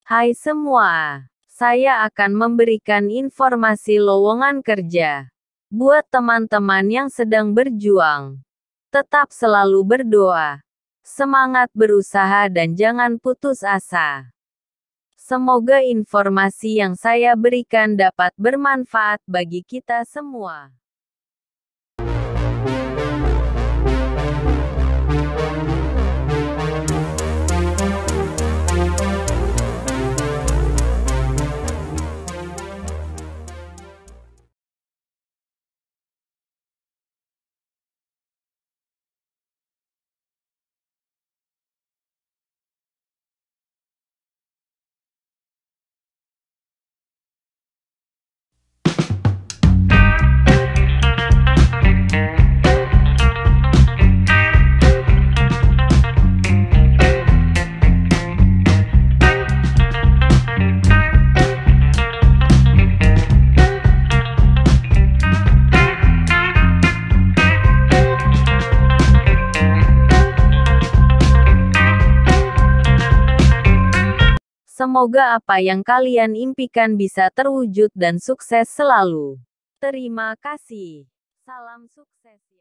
Hai semua, saya akan memberikan informasi lowongan kerja buat teman-teman yang sedang berjuang. Tetap selalu berdoa, semangat berusaha dan jangan putus asa. Semoga informasi yang saya berikan dapat bermanfaat bagi kita semua. Semoga apa yang kalian impikan bisa terwujud dan sukses selalu. Terima kasih. Salam sukses.